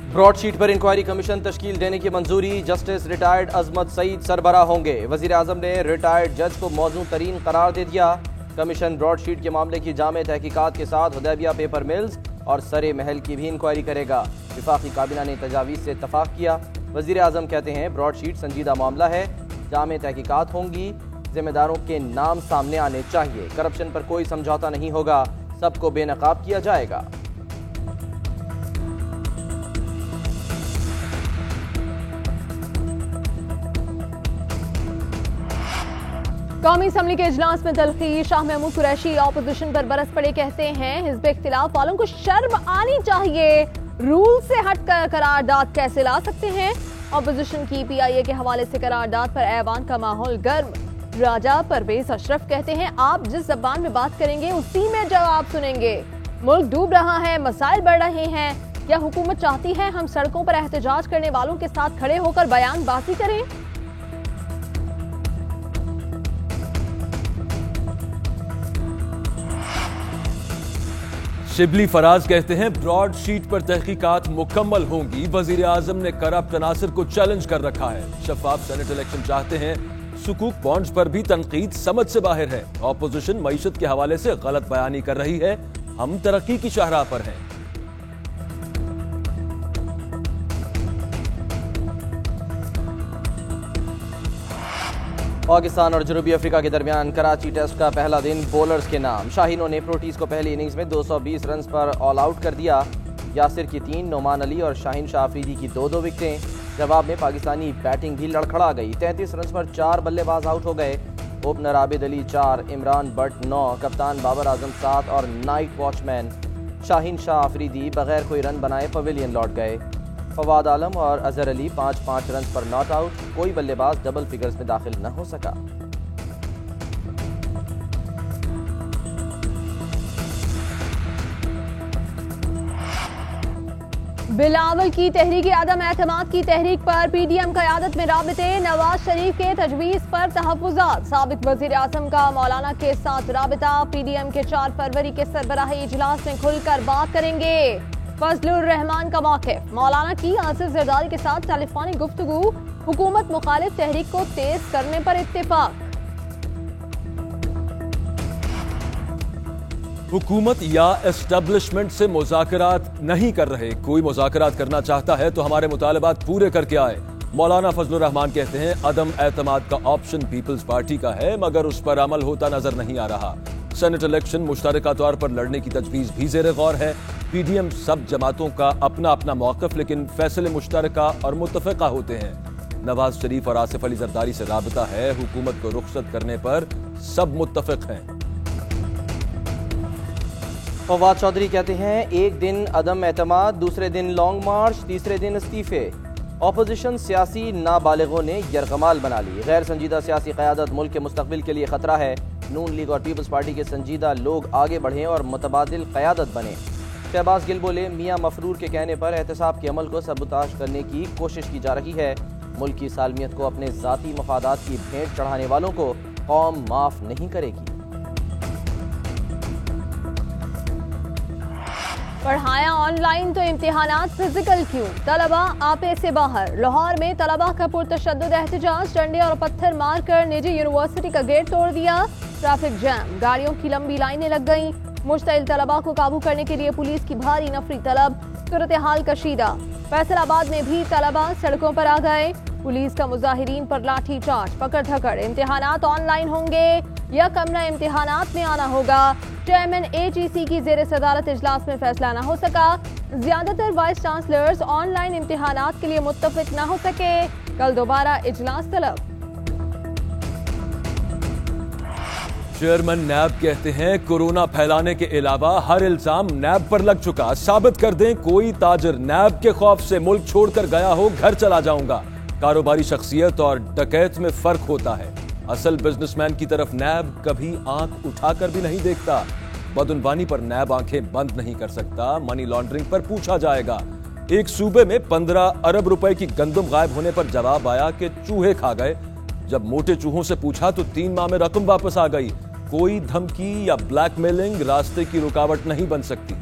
Broadsheet पर inquiry commission तश्कील देने की मंजूरी। जस्टिस रिटायर्ड अजमत सईद सरबराह होंगे। वजीर आजम ने रिटायर्ड जज को मौजू तरीन करार दे दिया। कमीशन ब्रॉडशीट के मामले की जामे तहकीकात के साथ हुदैबिया पेपर मिल्स और सरे महल की भी इंक्वायरी करेगा। विफाकी काबिना ने तजावीज़ से इत्तफाक किया। वजीर आजम कहते हैं ब्रॉडशीट संजीदा मामला है, जामे तहकीकात होंगी, जिम्मेदारों के नाम सामने आने चाहिए। करप्शन पर कोई समझौता नहीं होगा, सबको बेनकाब किया जाएगा। कौमी असम्बली के इजलास में तलखी। शाह महमूद कुरैशी ऑपोजिशन पर बरस पड़े, कहते हैं हिज़्ब इख्तिलाफ वालों को शर्म आनी चाहिए, रूल से हटकर करारदाद कैसे ला सकते हैं। ऑपोजिशन की PIA के हवाले से करारदाद पर ऐवान का माहौल गर्म। राजा परवेज अशरफ कहते हैं आप जिस जबान में बात करेंगे उसी में जवाब सुनेंगे। मुल्क डूब रहा है, मसाइल बढ़ रहे हैं, क्या हुकूमत चाहती है हम सड़कों पर एहतजाज करने वालों के साथ खड़े होकर बयानबाजी करें। शिबली फराज कहते हैं ब्रॉडशीट पर तहकीकात मुकम्मल होंगी। वजीर आजम ने करप्ट अनासर को चैलेंज कर रखा है। शफाफ सेनेट इलेक्शन चाहते हैं। सुकूक बॉन्ड्स पर भी तनकीद समझ से बाहर है। ऑपोजिशन मईशत के हवाले से गलत बयानी कर रही है, हम तरक्की की शाहराह पर हैं। पाकिस्तान और जनूबी अफ्रीका के दरमियान कराची टेस्ट का पहला दिन बॉलर्स के नाम। शाहीनों ने प्रोटीज को पहली इनिंग्स में 220 रन पर ऑल आउट कर दिया। यासिर की 3, नोमान अली और शाहीन शाह अफरीदी की 2-2 विकेटें। जवाब में पाकिस्तानी बैटिंग भी लड़खड़ा गई। 33 रन पर 4 बल्लेबाज आउट हो गए। ओपनर आबिद अली 4, इमरान बट 9, कप्तान बाबर आजम 7 और नाइट वॉचमैन शाहीन शाह अफरीदी बगैर कोई रन बनाए पवेलियन लौट गए। फवाद आलम और अजहर अली 5-5 रन पर नॉट आउट। कोई बल्लेबाज डबल फिगर्स में दाखिल न हो सका। बिलावल की तहरीक आदम एतमाद की तहरीक पर PDM क़यादत में राबिते। नवाज शरीफ के तजवीज़ पर तहफ़्फ़ुज़ात। साबिक़ वज़ीर आज़म का मौलाना के साथ राबिता। PDM के 4 फरवरी के सरबराही इजलास में खुलकर बात करेंगे। फजलुर रहमान का मौक़िफ़। मौलाना की आसिफ जरदारी के साथ टेलीफोनिक गुफ्तगू। हुकूमत मुखालिफ तहरीक को तेज करने पर इत्तेफाक। हुकूमत या एस्टेब्लिशमेंट से मुज़ाकरात नहीं कर रहे। कोई मुज़ाकरात करना चाहता है तो हमारे मुतालबात पूरे करके आए। मौलाना फजलुर रहमान कहते हैं अदम एतमाद का ऑप्शन पीपल्स पार्टी का है, मगर उस पर अमल होता नजर नहीं आ रहा। सेनेट इलेक्शन मुश्तरका तौर पर लड़ने की तजवीज़ भी ज़ेर गौर है। PDM सब जमातों का अपना अपना मौक़िफ़, लेकिन फैसले मुश्तरका और मुत्तफ़िक़ा होते हैं। नवाज शरीफ और आसिफ अली जरदारी से राबता है। हुकूमत को रुखसत करने पर सब मुत्तफ़िक़ हैं। फवाद चौधरी कहते हैं एक दिन अदम एतमाद, दूसरे दिन लॉन्ग मार्च, तीसरे दिन इस्तीफे। ऑपोजिशन सियासी नाबालिगों ने यरगमाल बना ली। गैर संजीदा सियासी क़यादत मुल्क के मुस्तकबिल के लिए खतरा है। नून लीग और पीपल्स पार्टी के संजीदा लोग आगे बढ़ें और मुतबादिल क़यादत बने। शहबाज गिल बोले मियाँ मफरूर के कहने पर एहतसाब के अमल को सबूताश करने की कोशिश की जा रही है। मुल्क की सालमियत को अपने ज़ाती मफादात की भेंट चढ़ाने वालों को कौम माफ़ नहीं करेगी। पढ़ाया ऑनलाइन तो इम्तिहानात फिजिकल क्यों। तलबा आपे से बाहर। लाहौर में तलबा का पुरतशद्दुद एहतजाज। डंडे और पत्थर मारकर निजी यूनिवर्सिटी का गेट तोड़ दिया। ट्रैफिक जैम, गाड़ियों की लंबी लाइनें लग गईं। मुश्तइल तलबा को काबू करने के लिए पुलिस की भारी नफरी तलब। सूरत हाल कशीदा। फैसलाबाद में भी तलबा सड़कों पर आ गए। पुलिस का मुजाहिरीन पर लाठी चार्ज, पकड़ धकड़। इम्तिहानात ऑनलाइन होंगे या कमरा इम्तिहानात में आना होगा। चेयरमैन AGC की जेर सदारत इजलास में फैसला न हो सका। ज्यादातर वाइस चांसलर्स ऑनलाइन इम्तिहानात के लिए मुत्तफिक न हो सके। कल दोबारा इजलास तलब। चेयरमैन नैब कहते हैं कोरोना फैलाने के अलावा हर इल्जाम नैब पर लग चुका। साबित कर दें कोई ताजिर नैब के खौफ से मुल्क छोड़कर गया हो, घर चला जाऊंगा। कारोबारी शख्सियत और डकैत में फर्क होता है। असल बिजनेसमैन की तरफ नैब कभी आंख उठाकर भी नहीं देखता। बदउनवानी पर नैब आंखें बंद नहीं कर सकता। मनी लॉन्ड्रिंग पर पूछा जाएगा। एक सूबे में 15 अरब रुपए की गंदम गायब होने पर जवाब आया कि चूहे खा गए। जब मोटे चूहों से पूछा तो 3 माह में रकम वापस आ गई। कोई धमकी या ब्लैकमेलिंग रास्ते की रुकावट नहीं बन सकती।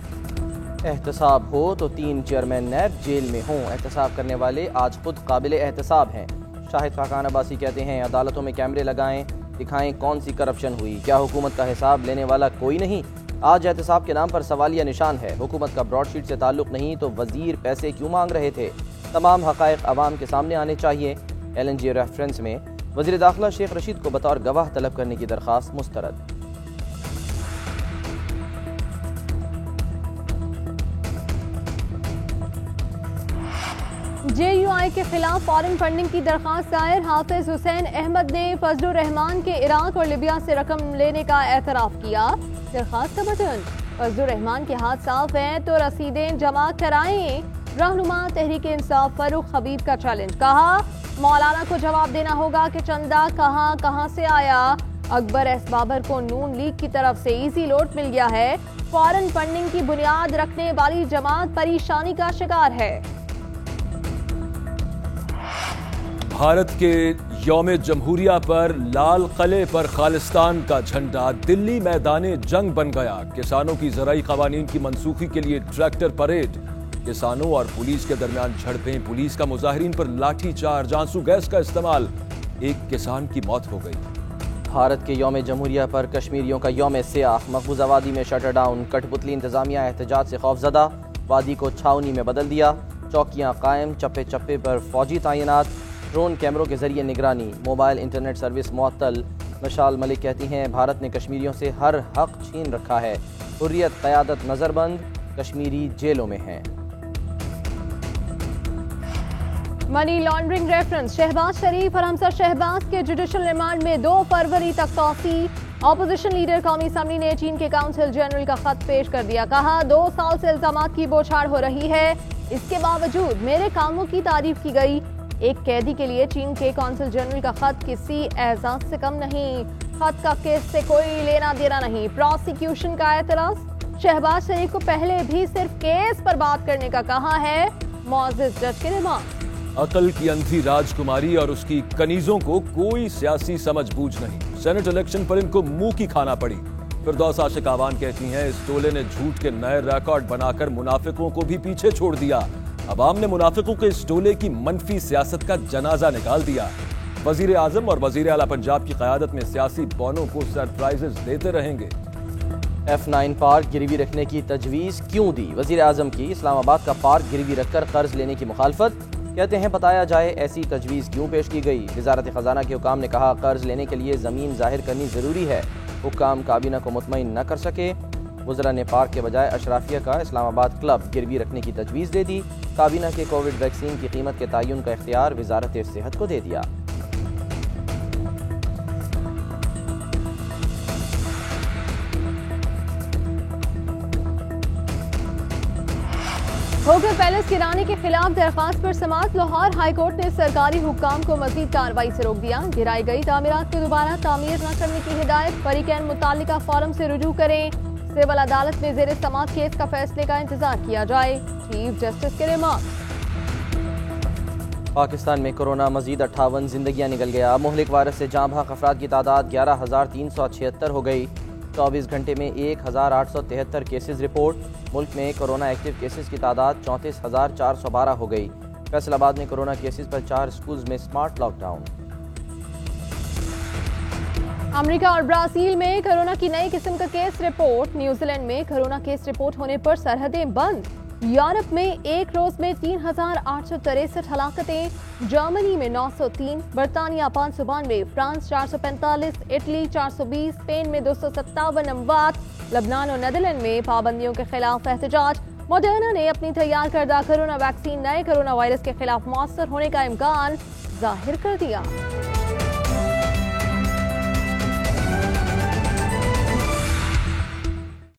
एहतसाब हो तो 3 चेयरमैन नैब जेल में हों। एहतसाब करने वाले आज खुद काबिल एहतसाब हैं। शाहिद खाकान अब्बासी कहते हैं अदालतों में कैमरे लगाएं, दिखाएं कौन सी करप्शन हुई। क्या हुकूमत का हिसाब लेने वाला कोई नहीं? आज एहतसाब के नाम पर सवालिया निशान है। हुकूमत का ब्रॉडशीट से ताल्लुक नहीं तो वजीर पैसे क्यों मांग रहे थे? तमाम हकायक अवाम के सामने आने चाहिए। LNG रेफरेंस में वज़ीर दाखिला शेख रशीद को बतौर गवाह तलब करने की दरख्वास्त मुस्तरद। JUI के खिलाफ फॉरेन फंडिंग की दरख्वास्त दायर। हाफिज हुसैन अहमद ने फजलुर रहमान के इराक और लिबिया से रकम लेने का एतराफ़ किया। दरख्वास्त का बटन, फजलुर रहमान के हाथ साफ हैं तो रसीदें जमा कराएं। रहनुमा तहरीक इंसाफ फारूक हबीब का चैलेंज, कहा मौलाना को जवाब देना होगा कि चंदा कहां से आया। अकबर एस बाबर को नून लीग की तरफ से इजी लोट मिल गया है। फॉरेन फंडिंग की बुनियाद रखने वाली जमात परेशानी का शिकार है। भारत के यौम जमहूरिया पर लाल किले पर खालिस्तान का झंडा दिल्ली मैदाने जंग बन गया। किसानों की ज़राई क़वानीन की मनसूखी के लिए ट्रैक्टर परेड, किसानों और पुलिस के दरमियान झड़पें, पुलिस का मुजाहिरीन पर लाठी चार्ज, आंसू गैस का इस्तेमाल, एक किसान की मौत हो गई। भारत के यौम जमहूरिया पर कश्मीरियों का यौम सियाह। मकबूजा वादी में शटर डाउन, कठपुतली इंतजामिया एहतजाज से खौफजदा, वादी को छावनी में बदल दिया। चौकियां कायम, चप्पे चप्पे पर फौजी तैनात, ड्रोन कैमरों के जरिए निगरानी, मोबाइल इंटरनेट सर्विस मुअत्तल। मशाल मलिक कहती हैं भारत ने कश्मीरियों से हर हक छीन रखा है। हुर्रियत क़यादत नजरबंद, कश्मीरी जेलों में हैं। मनी लॉन्ड्रिंग रेफरेंस, शहबाज शरीफ और हमजा शहबाज के जुडिशल रिमांड में 2 फरवरी तक तौसी। ऑपोजिशन लीडर कौमी असम्बली ने चीन के काउंसिल जनरल का खत पेश कर दिया। कहा 2 साल से इल्जामात की बौछार हो रही है, इसके बावजूद मेरे कामों की तारीफ की गई। एक कैदी के लिए चीन के कौंसिल जनरल का खत किसी एजाज से कम नहीं। खत का केस से कोई लेना देना नहीं। प्रोसिक्यूशन का एतराज, शहबाज शरीफ को पहले भी सिर्फ केस पर बात करने का कहा है। मौजिज जज के रिमार्क, अकल की अंधी राजकुमारी और उसकी कनीजों को कोई सियासी समझ बूझ नहीं। सेनेट इलेक्शन पर इनको मुंह की खाना पड़ी। फिरदौस आशिक आवान कहती हैं इस टोले ने झूठ के नए रिकॉर्ड बनाकर मुनाफिकों को भी पीछे छोड़ दिया। अवाम ने मुनाफिकों के इस टोले की मनफी सियासत का जनाजा निकाल दिया। वजीर आजम और वजीर आला पंजाब की क़यादत में सियासी बौनों को सरप्राइजेस देते रहेंगे। F9 पार्क गिरवी रखने की तजवीज़ क्यों दी? वजीर आजम की इस्लामाबाद का पार्क गिरवी रखकर कर्ज लेने की मुखालफत। कहते हैं बताया जाए ऐसी तजवीज़ क्यों पेश की गई। वजारत खजाना के हुकाम ने कहा कर्ज लेने के लिए ज़मीन जाहिर करनी ज़रूरी है। हुकाम काबीना को मुतमईन न कर सके। वज़रा ने पार्क के बजाय अशराफिया का इस्लामाबाद क्लब गिरवी रखने की तजवीज़ दे दी। काबीना के कोविड वैक्सीन की कीमत के तयन का इख्तियार वजारत सेहत को दे दिया। होकर पैलेस की रानी के खिलाफ दरख्वास्त पर समाअत। लाहौर हाईकोर्ट ने सरकारी हुक्काम को मजीद कार्रवाई से रोक दिया। गिराई गई तामीरात को दोबारा तामीर न करने की हिदायत। फरीकैन मुतालिका फोरम से रुजू करें। सिविल अदालत में जेर समाअत केस का फैसले का इंतजार किया जाए। चीफ जस्टिस के रिमार्क, पाकिस्तान में कोरोना मजीद 58 जिंदगियां निकल गया। मुहलिक वायरस से जाँ बहक अफराद की तादाद 11,376 हो गई। 24 घंटे में 1,873 केसेस रिपोर्ट। मुल्क में कोरोना एक्टिव केसेस की तादाद 34,412 हो गई। फैसलाबाद में कोरोना केसेस पर 4 स्कूल्स में स्मार्ट लॉकडाउन। अमेरिका और ब्राजील में कोरोना की नई किस्म का केस रिपोर्ट। न्यूजीलैंड में कोरोना केस रिपोर्ट होने पर सरहदें बंद। यूरोप में एक रोज में 3,863 हलाकतें। जर्मनी में 903, बरतानिया 592, फ्रांस 445, इटली 420, स्पेन में 257 अमवात। लबनान और नीदरलैंड में पाबंदियों के खिलाफ एहतजाज। मॉडर्ना ने अपनी तैयार करदा कोरोना वैक्सीन नए कोरोना वायरस के खिलाफ मौसर होने का इम्कान जाहिर कर दिया।